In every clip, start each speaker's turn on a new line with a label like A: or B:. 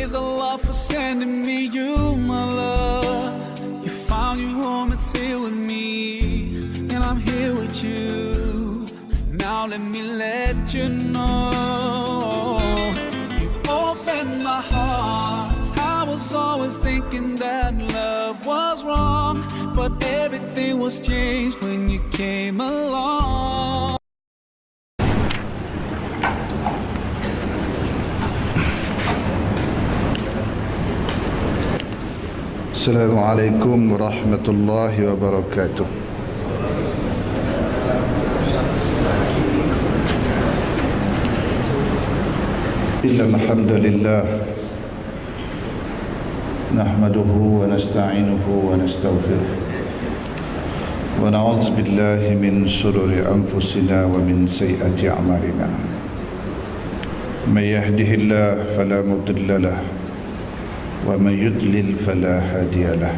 A: Praise Allah for sending me you, my love. You found your home, it's here with me, and I'm here with you. Now let me let you know, you've opened my heart. I was always thinking that love was wrong, but everything was changed when you came along.
B: Assalamualaikum warahmatullahi wabarakatuh. Innal hamdalillah nahmaduhu wa nasta'inuhu wa nastaghfiruh wa na'udzu billahi min shururi anfusina wa min sayyiati a'malina. May yahdihillahu fala mudilla lahu ومن يضلل فلا هادي له.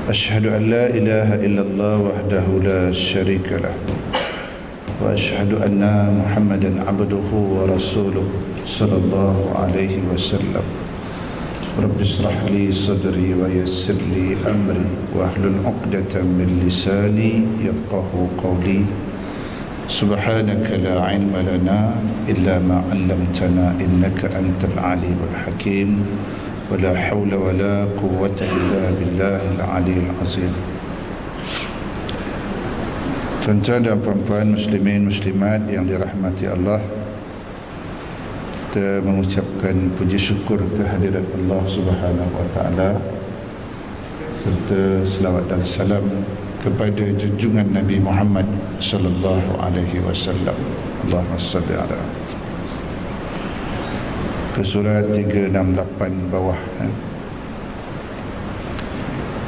B: أشهد أن لا إله إلا الله وحده لا شريك له وأشهد أن محمدا عبده ورسوله صلى الله عليه وسلم. رب اشرح لي صدري ويسر لي أمري واحلل عقدة من لساني يفقه قولي. سبحانك لا علم لنا إلا ما علمتنا إنك أنت العليم الحكيم ولا حول ولا قوة إلا بالله العلي العظيم. Tuan-tuan dan puan-puan muslimin muslimat yang dirahmati Allah, kita mengucapkan puji syukur kehadirat Allah Subhanahu wa taala serta selawat dan salam kepada junjungan Nabi Muhammad sallallahu alaihi wasallam. Allahumma salli ala. Ke surah 368 bawah.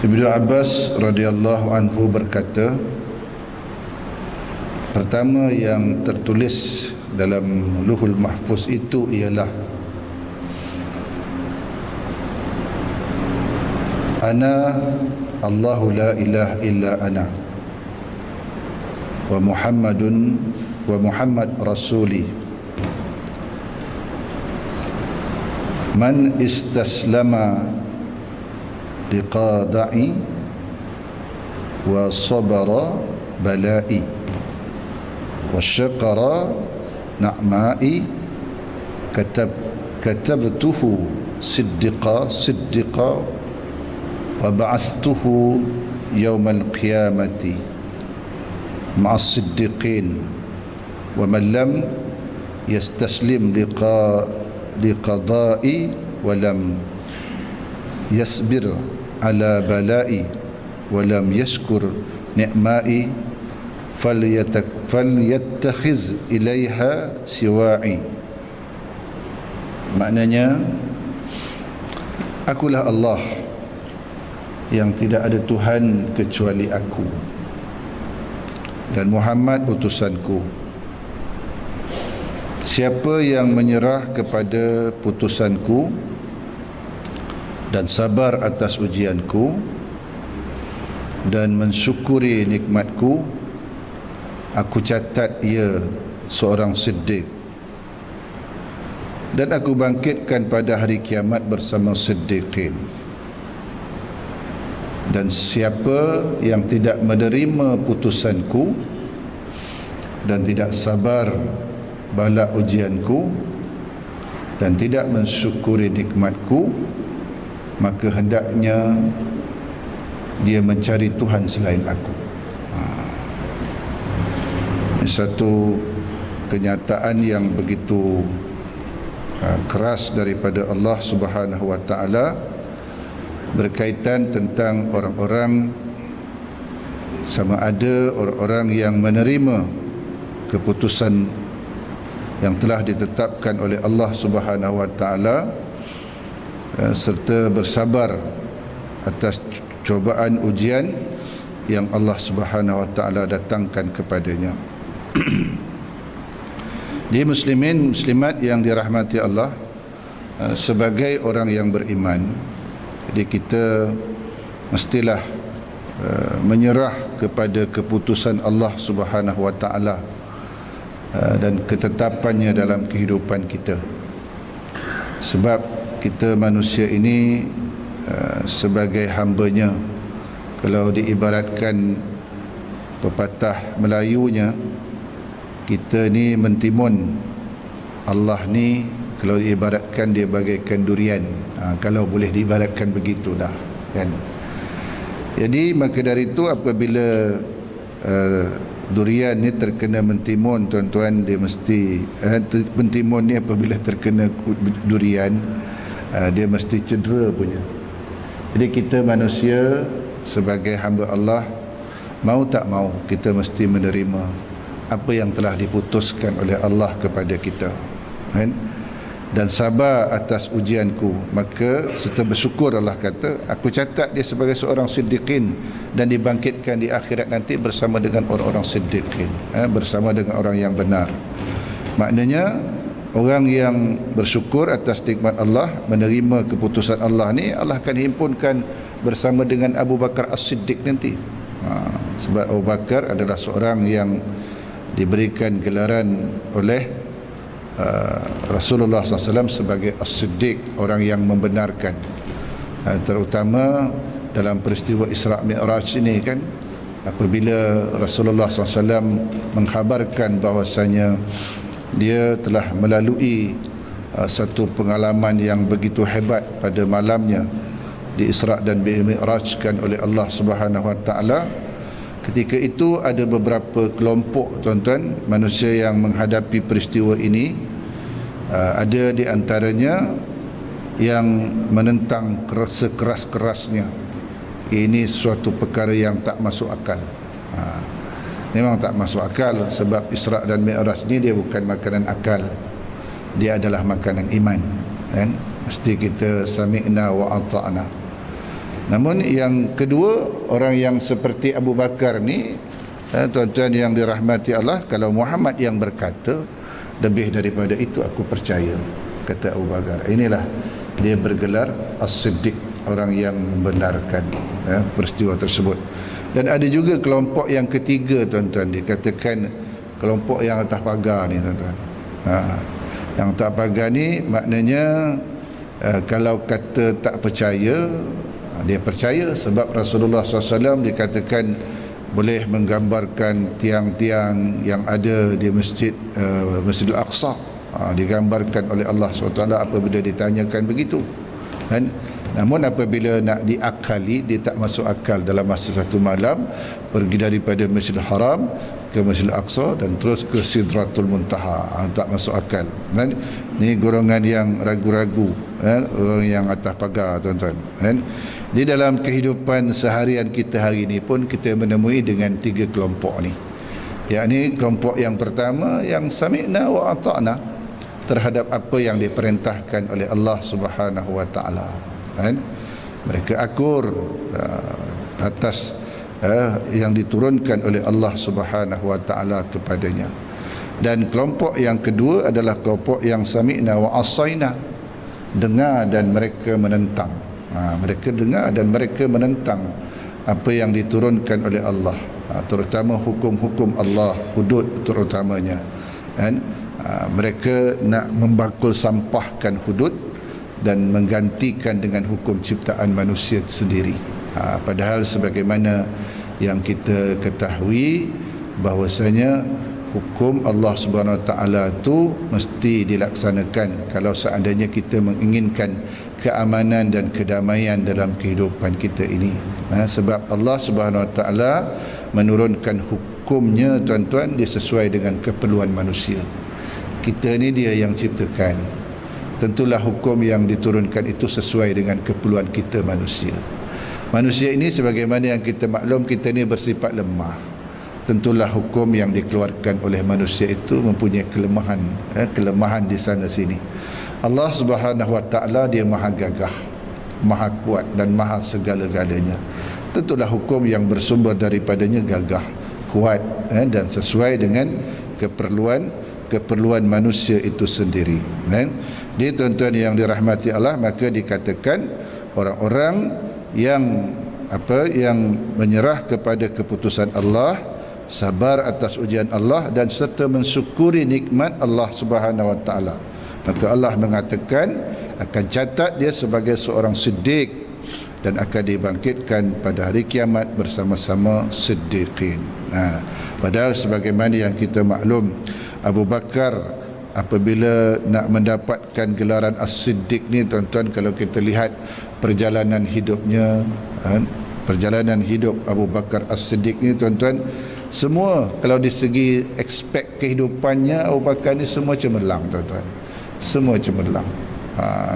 B: Ibnu Abbas radhiyallahu anhu berkata, pertama yang tertulis dalam Lauhul Mahfuz itu ialah ana Allahu la ilaha illa ana wa Muhammad rasuli man istaslama liqada'i wa sabara bala'i wa syakara na'ma'i katabtuhu siddiqa وبعثته يوم القيامة مع الصديقين ومن لم يستسلم لقضائي ولم يصبر على بلائي ولم يشكر نعمائي فليتخذ إليها سواعي. Maknanya, akulah Allah yang tidak ada Tuhan kecuali aku, dan Muhammad utusanku. Siapa yang menyerah kepada putusanku dan sabar atas ujianku dan mensyukuri nikmatku, aku catat ia seorang siddiq, dan aku bangkitkan pada hari kiamat bersama siddiqin. Dan siapa yang tidak menerima putusanku dan tidak sabar bala ujianku dan tidak mensyukuri nikmatku, maka hendaknya dia mencari Tuhan selain aku. Satu kenyataan yang begitu keras daripada Allah Subhanahu wa taala berkaitan tentang orang-orang, sama ada orang-orang yang menerima keputusan yang telah ditetapkan oleh Allah Subhanahu wa taala serta bersabar atas cubaan ujian yang Allah Subhanahu wa taala datangkan kepadanya. Di muslimin muslimat yang dirahmati Allah, sebagai orang yang beriman, jadi kita mestilah menyerah kepada keputusan Allah Subhanahu wa taala dan ketetapannya dalam kehidupan kita. Sebab kita manusia ini sebagai hamba-Nya, kalau diibaratkan pepatah Melayunya, kita ni mentimun, Allah ni kalau diibaratkan dia bagaikan durian. Kalau boleh diibaratkan begitu dah kan. Jadi maka dari itu apabila durian ni terkena mentimun, tuan-tuan, dia mesti mentimun ni apabila terkena durian, dia mesti cedera punya. Jadi kita manusia sebagai hamba Allah, mau tak mau kita mesti menerima apa yang telah diputuskan oleh Allah kepada kita, kan? Dan sabar atas ujianku, maka serta bersyukur. Allah kata, aku catat dia sebagai seorang siddiqin dan dibangkitkan di akhirat nanti bersama dengan orang-orang siddiqin, bersama dengan orang yang benar. Maknanya orang yang bersyukur atas nikmat Allah, menerima keputusan Allah ni, Allah akan himpunkan bersama dengan Abu Bakar As-Siddiq nanti. Sebab Abu Bakar adalah seorang yang diberikan gelaran oleh Rasulullah SAW sebagai As-Siddiq, orang yang membenarkan, terutama dalam peristiwa Isra' Mi'raj ini kan, apabila Rasulullah SAW mengkhabarkan bahawasanya dia telah melalui satu pengalaman yang begitu hebat pada malamnya di Isra' dan Mi'rajkan oleh Allah Subhanahu Wa Taala. Ketika itu ada beberapa kelompok, tuan-tuan, manusia yang menghadapi peristiwa ini. Ada di antaranya yang menentang sekeras-kerasnya, ini suatu perkara yang tak masuk akal. Memang tak masuk akal, sebab Isra' dan Mi'raj ni dia bukan makanan akal, dia adalah makanan iman, kan? Mesti kita sami'na wa ata'na. Namun yang kedua, orang yang seperti Abu Bakar ni, tuan-tuan yang dirahmati Allah, kalau Muhammad yang berkata, lebih daripada itu aku percaya, kata Abu Bakar. Inilah dia bergelar As-Siddiq, orang yang membenarkan peristiwa tersebut. Dan ada juga kelompok yang ketiga, tuan-tuan, dikatakan kelompok yang atas pagar ni, tuan-tuan. Yang atas pagar ni maknanya kalau kata tak percaya, dia percaya, sebab Rasulullah SAW dikatakan boleh menggambarkan tiang-tiang yang ada di Masjidil Aqsa, digambarkan oleh Allah SWT apabila ditanyakan begitu, kan? Namun apabila nak diakali, dia tak masuk akal. Dalam masa satu malam pergi daripada Masjidil Haram ke Masjidil Aqsa dan terus ke Sidratul Muntaha, tak masuk akal, kan? Ni golongan yang ragu-ragu, orang yang atas pagar, tuan-tuan, kan? Di dalam kehidupan seharian kita hari ini pun kita menemui dengan tiga kelompok ni. Yakni kelompok yang pertama yang sami'na wa ata'na terhadap apa yang diperintahkan oleh Allah Subhanahu Wa Taala, kan? Mereka akur atas yang diturunkan oleh Allah Subhanahu Wa Taala kepadanya. Dan kelompok yang kedua adalah kelompok yang sami'na wa asaina, dengar dan mereka menentang. Mereka dengar dan mereka menentang apa yang diturunkan oleh Allah, terutama hukum-hukum Allah, hudud terutamanya, kan? Mereka nak membakul sampahkan hudud dan menggantikan dengan hukum ciptaan manusia sendiri. Padahal sebagaimana yang kita ketahui bahwasanya hukum Allah Subhanahu Wa Taala itu mesti dilaksanakan kalau seandainya kita menginginkan keamanan dan kedamaian dalam kehidupan kita ini. Sebab Allah Subhanahu Wa Taala menurunkan hukumnya, tuan-tuan, dia sesuai dengan keperluan manusia. Kita ni dia yang ciptakan, tentulah hukum yang diturunkan itu sesuai dengan keperluan kita manusia. Manusia ini sebagaimana yang kita maklum, kita ni bersifat lemah. Tentulah hukum yang dikeluarkan oleh manusia itu mempunyai kelemahan di sana sini. Allah Subhanahu Wa Taala dia maha gagah, maha kuat dan maha segala-galanya. Tentulah hukum yang bersumber daripadanya gagah, kuat, dan sesuai dengan keperluan manusia itu sendiri. Dia, tuan-tuan yang dirahmati Allah, maka dikatakan orang-orang yang menyerah kepada keputusan Allah, sabar atas ujian Allah dan serta mensyukuri nikmat Allah Subhanahu Wa Taala. Maka Allah mengatakan akan catat dia sebagai seorang siddiq dan akan dibangkitkan pada hari kiamat bersama-sama siddiqin. Padahal sebagaimana yang kita maklum, Abu Bakar apabila nak mendapatkan gelaran as-siddiq ni, tuan-tuan, kalau kita lihat perjalanan hidupnya, perjalanan hidup Abu Bakar as-Siddiq ni, tuan-tuan, semua kalau di segi aspek kehidupannya, Abu Bakar ni semua cemerlang, tuan-tuan, semua cemerlang.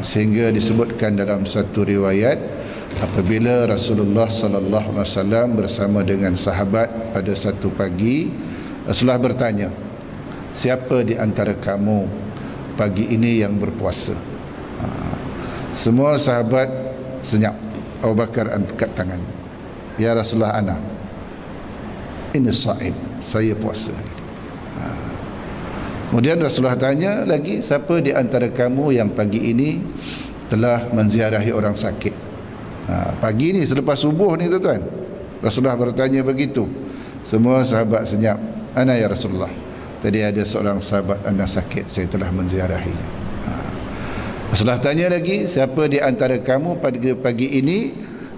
B: Sehingga disebutkan dalam satu riwayat, apabila Rasulullah sallallahu alaihi wasallam bersama dengan sahabat pada satu pagi, Rasulullah bertanya, siapa di antara kamu pagi ini yang berpuasa? Semua sahabat senyap. Abu Bakar angkat tangan, ya Rasulullah, ana ini saim, saya puasa. Kemudian Rasulullah tanya lagi, siapa di antara kamu yang pagi ini telah menziarahi orang sakit? Pagi ni selepas subuh ni, tuan-tuan, Rasulullah bertanya begitu. Semua sahabat senyap. Ana ya Rasulullah, tadi ada seorang sahabat anda sakit, saya telah menziarahi. Rasulullah tanya lagi, siapa di antara kamu pada pagi ini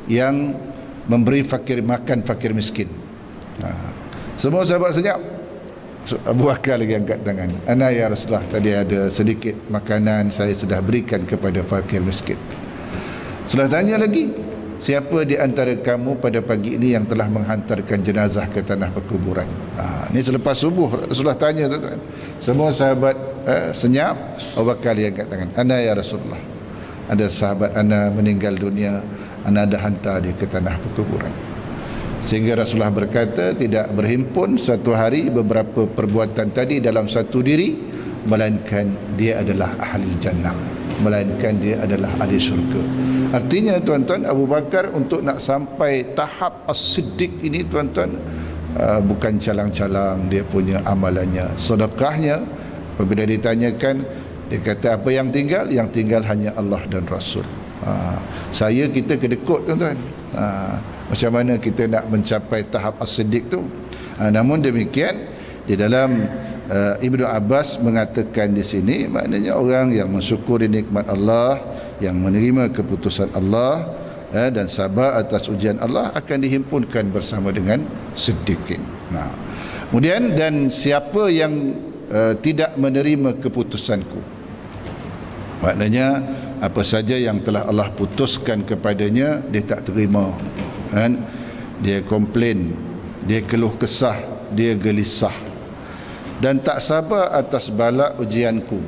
B: yang memberi fakir makan fakir miskin? Semua sahabat senyap. Abu Bakar lagi angkat tangan. Ana ya Rasulullah, tadi ada sedikit makanan saya sudah berikan kepada fakir miskin. Rasulullah tanya lagi, siapa di antara kamu pada pagi ini yang telah menghantarkan jenazah ke tanah perkuburan? Ini selepas subuh Rasulullah tanya, tuan-tuan. Semua sahabat senyap. Abu Bakar lagi angkat tangan. Ana ya Rasulullah, ada sahabat ana meninggal dunia, ana ada hantar dia ke tanah perkuburan. Sehingga Rasulullah berkata, tidak berhimpun satu hari beberapa perbuatan tadi dalam satu diri, melainkan dia adalah ahli jannah, melainkan dia adalah ahli syurga. Artinya, tuan-tuan, Abu Bakar untuk nak sampai tahap as-siddiq ini, tuan-tuan, bukan calang-calang dia punya amalannya, sedekahnya. Apabila ditanyakan, dia kata, apa yang tinggal? Yang tinggal hanya Allah dan Rasul. Kita kedekut, tuan-tuan. Macam mana kita nak mencapai tahap as-siddiq tu? Namun demikian, di dalam Ibnu Abbas mengatakan di sini, maknanya orang yang mensyukuri nikmat Allah, yang menerima keputusan Allah, dan sabar atas ujian Allah akan dihimpunkan bersama dengan siddiqin. Kemudian, dan siapa yang tidak menerima keputusanku, maknanya apa saja yang telah Allah putuskan kepadanya, dia tak terima, kan? Dia komplain, dia keluh kesah, dia gelisah dan tak sabar atas bala ujianku.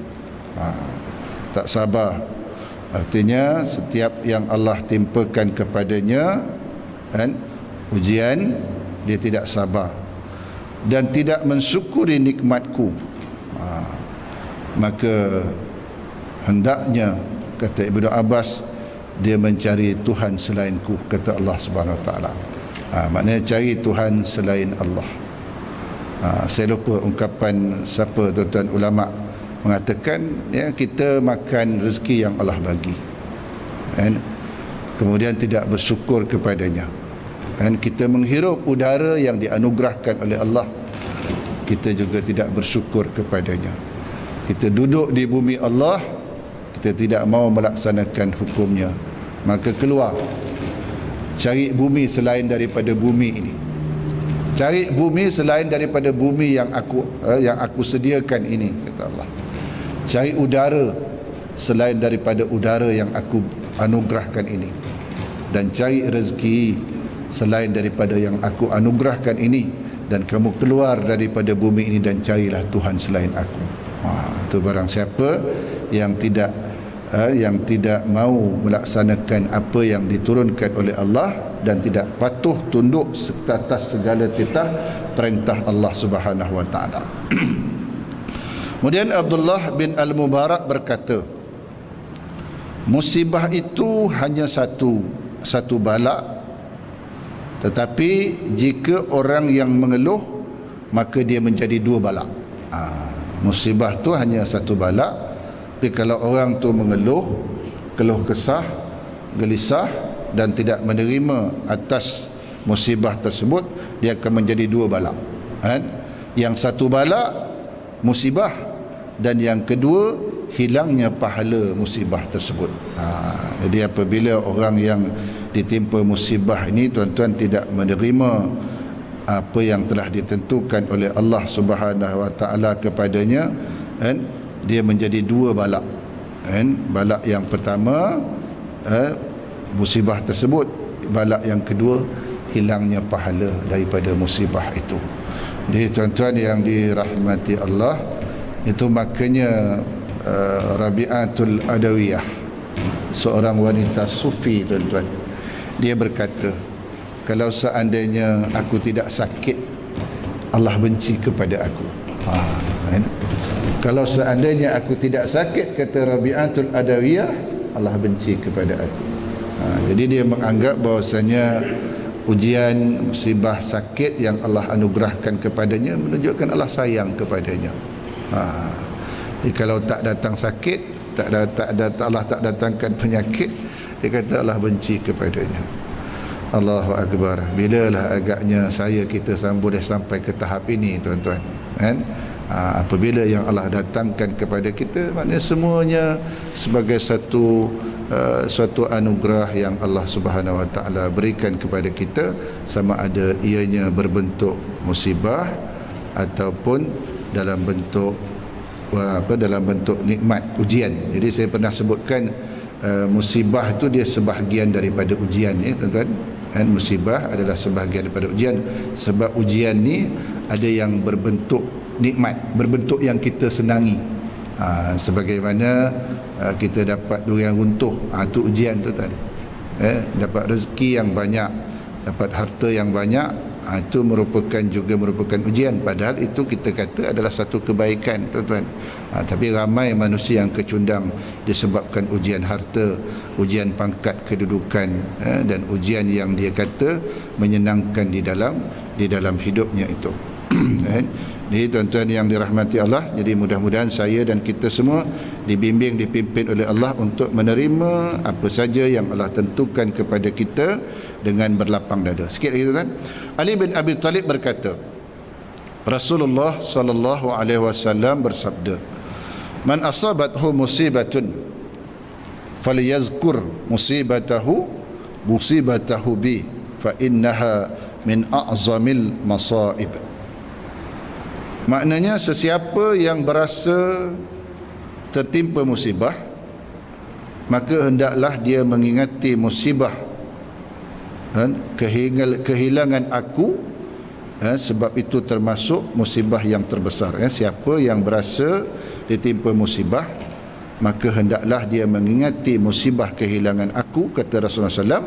B: Tak sabar artinya setiap yang Allah timpakan kepadanya, kan, ujian, dia tidak sabar dan tidak mensyukuri nikmatku, maka hendaknya, kata Ibnu Abbas, dia mencari Tuhan selainku, kata Allah Subhanahu Wa Taala. Maknanya cari Tuhan selain Allah. Saya lupa ungkapan siapa, tuan-tuan ulama mengatakan, ya, kita makan rezeki yang Allah bagi, kan? Kemudian tidak bersyukur kepadanya, kan? Kita menghirup udara yang dianugerahkan oleh Allah, kita juga tidak bersyukur kepadanya. Kita duduk di bumi Allah, kita tidak mau melaksanakan hukumnya, maka keluar, cari bumi selain daripada bumi ini, cari bumi selain daripada bumi yang aku sediakan ini, kata Allah. Cari udara selain daripada udara yang aku anugerahkan ini, dan cari rezeki selain daripada yang aku anugerahkan ini, dan kamu keluar daripada bumi ini dan carilah Tuhan selain aku. Itu barang siapa yang tidak mau melaksanakan apa yang diturunkan oleh Allah dan tidak patuh tunduk atas segala titah perintah Allah Subhanahu Wa Taala. Kemudian Abdullah bin Al-Mubarak berkata, musibah itu hanya satu bala, tetapi jika orang yang mengeluh, maka dia menjadi dua bala. Musibah tu hanya satu bala, tapi kalau orang tu mengeluh, keluh kesah, gelisah dan tidak menerima atas musibah tersebut, dia akan menjadi dua bala, kan? Yang satu bala musibah, dan yang kedua hilangnya pahala musibah tersebut. Jadi apabila orang yang ditimpa musibah ini, tuan-tuan tidak menerima apa yang telah ditentukan oleh Allah Subhanahu Wa Taala kepadanya, kan, dia menjadi dua balak, kan. Balak yang pertama, musibah tersebut. Balak yang kedua, hilangnya pahala daripada musibah itu. Jadi tuan-tuan yang dirahmati Allah, itu makanya Rabi'atul Adawiyah, seorang wanita sufi, tuan-tuan, dia berkata, kalau seandainya aku tidak sakit, Allah benci kepada aku. Kan? Kalau seandainya aku tidak sakit, kata Rabi'atul Adawiyah, Allah benci kepada aku. Jadi dia menganggap bahawasanya ujian, musibah, sakit yang Allah anugerahkan kepadanya menunjukkan Allah sayang kepadanya. Jadi kalau tak datang sakit, Allah tak datangkan penyakit, dia kata Allah benci kepadanya. Allahu Akbar. Bilalah agaknya kita boleh sampai ke tahap ini, tuan-tuan, kan? Apabila yang Allah datangkan kepada kita, maknanya semuanya sebagai suatu anugerah yang Allah Subhanahu Wa Taala berikan kepada kita, sama ada ianya berbentuk musibah ataupun dalam bentuk nikmat, ujian. Jadi saya pernah sebutkan musibah itu dia sebahagian daripada ujian, ya tuan-tuan. Dan musibah adalah sebahagian daripada ujian, sebab ujian ni ada yang berbentuk nikmat, berbentuk yang kita senangi. Sebagaimana kita dapat durian runtuh, itu ujian, tuan-tuan. Dapat rezeki yang banyak, dapat harta yang banyak, itu merupakan ujian. Padahal itu kita kata adalah satu kebaikan, tuan-tuan. Tapi ramai manusia yang kecundang disebabkan ujian harta, ujian pangkat kedudukan, dan ujian yang dia kata menyenangkan di dalam hidupnya itu. Jadi tuan-tuan yang dirahmati Allah, jadi mudah-mudahan saya dan kita semua dibimbing, dipimpin oleh Allah untuk menerima apa saja yang Allah tentukan kepada kita dengan berlapang dada. Sikit lagi, tuan. Ali bin Abi Talib berkata, Rasulullah sallallahu alaihi wasallam bersabda, "Man asabathu musibatun falyazkur musibatahu bi fa innaha min a'zamil masaib." Maknanya sesiapa yang berasa tertimpa musibah, maka hendaklah dia mengingati musibah, kehilangan aku, sebab itu termasuk musibah yang terbesar. Siapa yang berasa ditimpa musibah, maka hendaklah dia mengingati musibah kehilangan aku, kata Rasulullah SAW,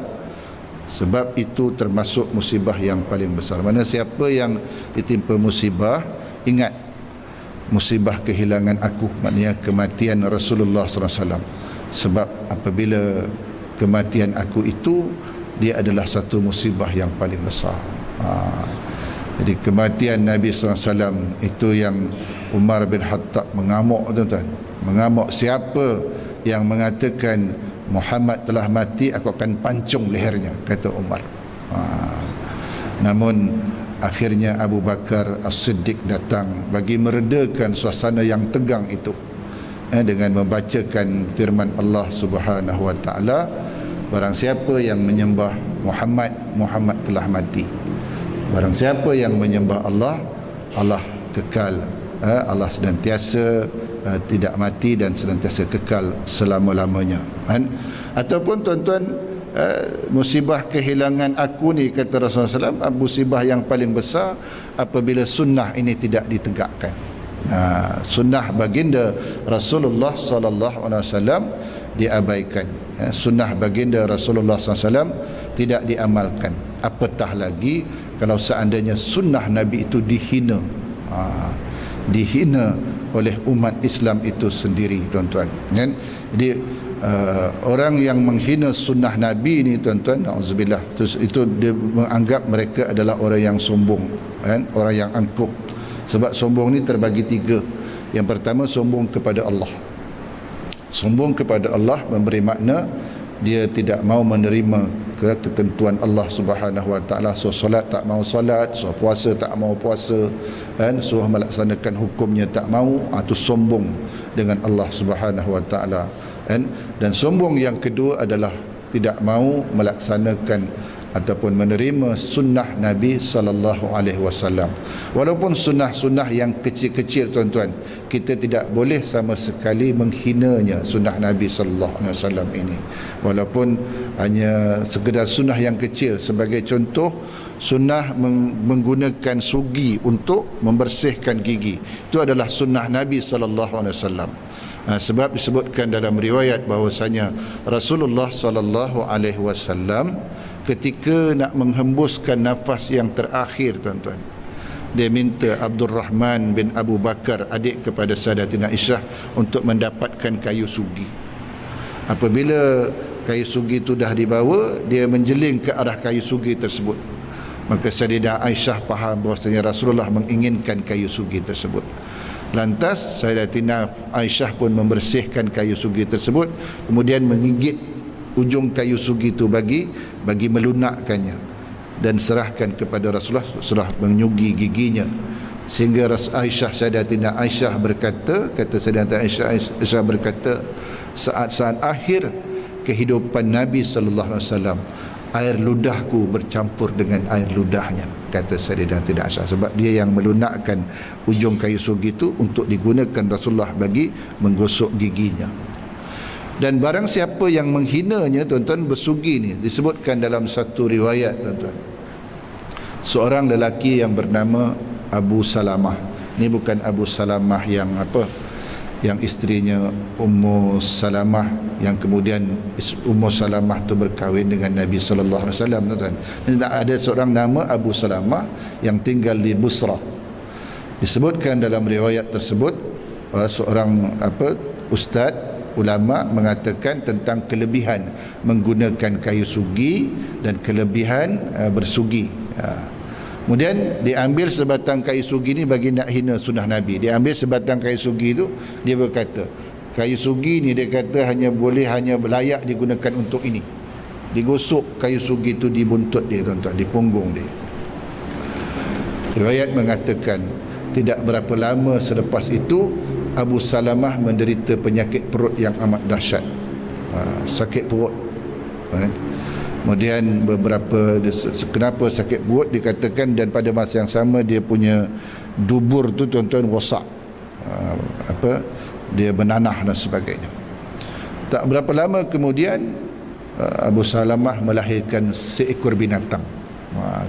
B: sebab itu termasuk musibah yang paling besar. Mana siapa yang ditimpa musibah, ingat musibah kehilangan aku, maknanya kematian Rasulullah SAW. Sebab apabila kematian aku itu, dia adalah satu musibah yang paling besar. Jadi kematian Nabi SAW itu yang Umar bin Khattab mengamuk, tuan-tuan. Mengamuk, siapa yang mengatakan Muhammad telah mati, aku akan pancung lehernya, kata Umar. Namun akhirnya Abu Bakar As-Siddiq datang bagi meredakan suasana yang tegang itu, dengan membacakan firman Allah Subhanahu Wa Taala, barang siapa yang menyembah Muhammad, Muhammad telah mati. Barang siapa yang menyembah Allah, Allah kekal, Allah senantiasa tidak mati dan senantiasa kekal selama-lamanya. Ataupun tuan-tuan, musibah kehilangan aku ni, kata Rasulullah SAW, musibah yang paling besar apabila sunnah ini tidak ditegakkan. Sunnah baginda Rasulullah SAW diabaikan. Sunnah baginda Rasulullah SAW tidak diamalkan. Apatah lagi kalau seandainya sunnah Nabi itu dihina, dihina oleh umat Islam itu sendiri, tuan-tuan. Jadi orang yang menghina sunnah Nabi ni, tuan-tuan, na'udzubillah, itu dia menganggap mereka adalah orang yang sombong, orang yang angkuh. Sebab sombong ni terbagi tiga. Yang pertama, sombong kepada Allah. Sombong kepada Allah memberi makna dia tidak mau menerima ketentuan Allah Subhanahu wa taala. So solat tak mau solat, so puasa tak mau puasa, kan, suruh melaksanakan hukumnya tak mau, atau sombong dengan Allah Subhanahu wa taala, kan. Dan sombong yang kedua adalah tidak mau melaksanakan ataupun menerima sunnah Nabi sallallahu alaihi wasallam. Walaupun sunnah-sunnah yang kecil-kecil tuan-tuan, kita tidak boleh sama sekali menghinanya sunnah Nabi sallallahu alaihi wasallam ini. Walaupun hanya sekedar sunnah yang kecil, sebagai contoh sunnah menggunakan sugi untuk membersihkan gigi, itu adalah sunnah Nabi sallallahu alaihi wasallam. Sebab disebutkan dalam riwayat bahwasanya Rasulullah sallallahu alaihi wasallam ketika nak menghembuskan nafas yang terakhir, tuan-tuan, dia minta Abdul Rahman bin Abu Bakar, adik kepada Sayyidatina Aisyah, untuk mendapatkan kayu sugi. Apabila kayu sugi itu dah dibawa, dia menjeling ke arah kayu sugi tersebut. Maka Sayyidatina Aisyah faham bahawasanya Rasulullah menginginkan kayu sugi tersebut. Lantas Sayyidatina Aisyah pun membersihkan kayu sugi tersebut, kemudian menggigit ujung kayu sugi itu bagi melunakkannya dan serahkan kepada Rasulullah. Rasulullah menyugi giginya, sehingga Sayyidatina Aisyah berkata, Sayyidatina Aisyah berkata, saat-saat akhir kehidupan Nabi sallallahu alaihi wasallam, air ludahku bercampur dengan air ludahnya, kata Sayyidatina Aisyah, sebab dia yang melunakkan ujung kayu sugi itu untuk digunakan Rasulullah bagi menggosok giginya. Dan barang siapa yang menghinanya, tuan-tuan, bersugi ni disebutkan dalam satu riwayat, tuan-tuan, seorang lelaki yang bernama Abu Salamah. Ni bukan Abu Salamah yang yang isterinya Ummu Salamah, yang kemudian Ummu Salamah tu berkahwin dengan Nabi sallallahu alaihi wasallam, tuan-tuan. Ada seorang nama Abu Salamah yang tinggal di Busra. Disebutkan dalam riwayat tersebut, seorang ustaz ulama mengatakan tentang kelebihan menggunakan kayu sugi dan kelebihan bersugi. Kemudian diambil sebatang kayu sugi ni bagi nak hina sunnah Nabi. Diambil sebatang kayu sugi tu, dia berkata, kayu sugi ni, dia kata, hanya layak digunakan untuk ini. Digosok kayu sugi tu di buntut dia, tuan-tuan, di punggung dia. Riwayat mengatakan tidak berapa lama selepas itu Abu Salamah menderita penyakit perut yang amat dahsyat, sakit perut. Kemudian kenapa sakit perut dikatakan, dan pada masa yang sama dia punya dubur tu, tuan-tuan, rosak, dia menanah dan sebagainya. Tak berapa lama kemudian Abu Salamah melahirkan seekor binatang.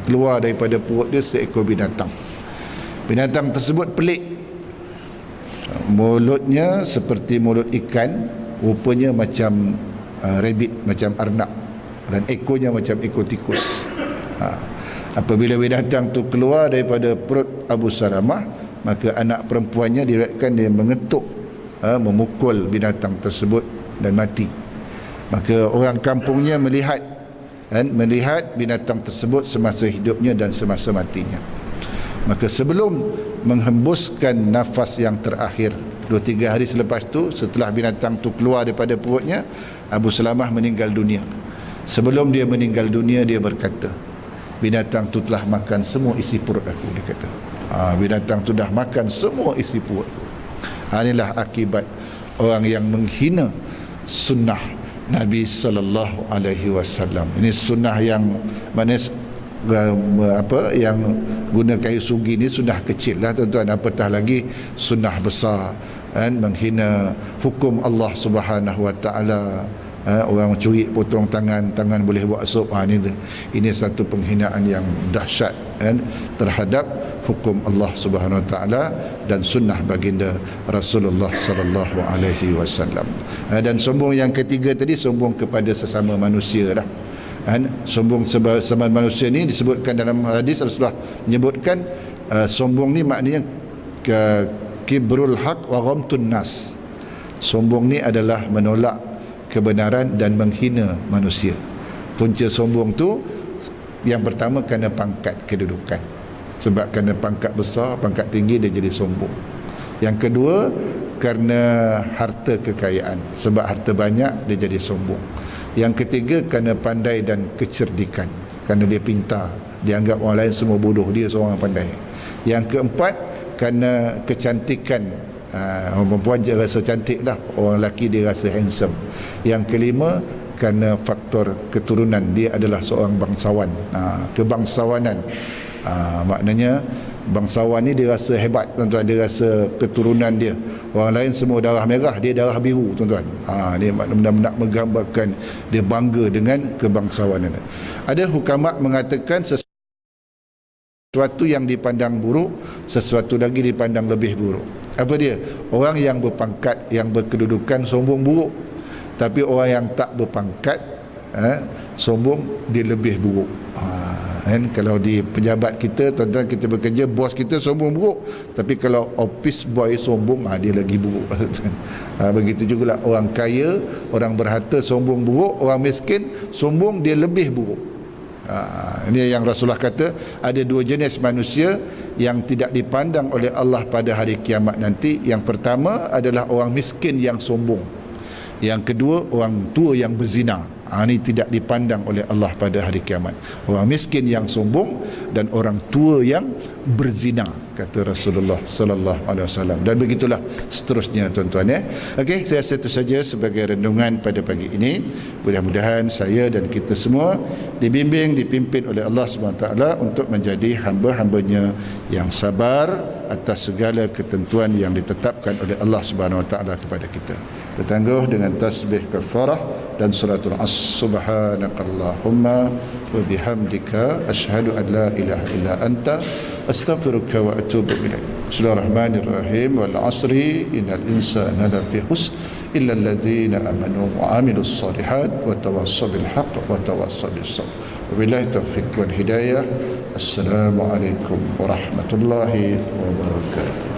B: Keluar daripada perut dia seekor binatang. Binatang tersebut pelik. Mulutnya seperti mulut ikan, rupanya macam rabbit, macam arnab, dan ekornya macam ekor tikus. Apabila binatang tu keluar daripada perut Abu Salamah, maka anak perempuannya diriwayatkan dia mengetuk, memukul binatang tersebut dan mati. Maka orang kampungnya melihat binatang tersebut semasa hidupnya dan semasa matinya. Maka sebelum menghembuskan nafas yang terakhir, 2-3 hari selepas tu, setelah binatang tu keluar daripada perutnya, Abu Salamah meninggal dunia. Sebelum dia meninggal dunia, dia berkata, binatang tu telah makan semua isi perut aku, dia kata. Binatang tu dah makan semua isi perut aku. Inilah akibat orang yang menghina sunnah Nabi sallallahu alaihi wasallam. Ini sunnah yang yang guna kayu sugi ni sunnah kecil lah, tuan-tuan, apatah lagi sunnah besar, kan, menghina hukum Allah Subhanahu wa taala. Orang curi potong tangan boleh buat sup. Ini satu penghinaan yang dahsyat, kan, terhadap hukum Allah Subhanahu wa taala dan sunnah baginda Rasulullah sallallahu alaihi wasallam. Dan sombong yang ketiga tadi, sombong kepada sesama manusia dah. Sombong sesama manusia ni disebutkan dalam hadis, Rasulullah menyebutkan sombong ni maknanya kibrul haq wa ghamtun nas. Sombong ni adalah menolak kebenaran dan menghina manusia. Punca sombong tu yang pertama kerana pangkat kedudukan. Sebab kerana pangkat besar, pangkat tinggi, dia jadi sombong. Yang kedua, kerana harta kekayaan. Sebab harta banyak, dia jadi sombong. Yang ketiga, kerana pandai dan kecerdikan, kerana dia pintar, dia anggap orang lain semua bodoh, dia seorang pandai. Yang keempat, kerana kecantikan, orang perempuan je rasa cantik dah, orang lelaki dia rasa handsome. Yang kelima, kerana faktor keturunan, dia adalah seorang bangsawan. Kebangsawanan, maknanya bangsawan ni dia rasa hebat, tuan-tuan, dia rasa keturunan dia, orang lain semua darah merah, dia darah biru, tuan-tuan. Dia benar-benar menggambarkan dia bangga dengan kebangsawanan. Ada hukama mengatakan sesuatu yang dipandang buruk, sesuatu lagi dipandang lebih buruk. Apa dia? Orang yang berpangkat, yang berkedudukan sombong buruk, tapi orang yang tak berpangkat sombong, dia lebih buruk. Kalau di pejabat kita, tuan-tuan, kita bekerja, bos kita sombong buruk, tapi kalau office boy sombong, dia lagi buruk. Begitu juga lah orang kaya, orang berharta sombong buruk, orang miskin sombong, dia lebih buruk. Ini yang Rasulullah kata, ada dua jenis manusia yang tidak dipandang oleh Allah pada hari kiamat nanti. Yang pertama adalah orang miskin yang sombong. Yang kedua, orang tua yang berzina. Ini tidak dipandang oleh Allah pada hari kiamat. Orang miskin yang sombong dan orang tua yang berzina, kata Rasulullah sallallahu alaihi wasallam. Dan begitulah seterusnya, tuan-tuan, ya. Okey, saya rasa itu saja sebagai renungan pada pagi ini. Mudah-mudahan saya dan kita semua dibimbing, dipimpin oleh Allah SWT untuk menjadi hamba-hambanya yang sabar atas segala ketentuan yang ditetapkan oleh Allah SWT kepada kita. Kita tangguh dengan tasbih kafarah dan suratul as. Subhanakallahumma wa bihamdika asyhadu an la ilaha illa anta astaghfiruka wa atubu ilaik. Bismillahirrahmanirrahim. Wal 'asri innal insana lafi khusr illa alladhina amanu wa 'amilus shalihat wa tawassaw bil haqq wa tawassaw bis sabr. Wabillahi taufiq wal hidayah. Assalamualaikum warahmatullahi wabarakatuh.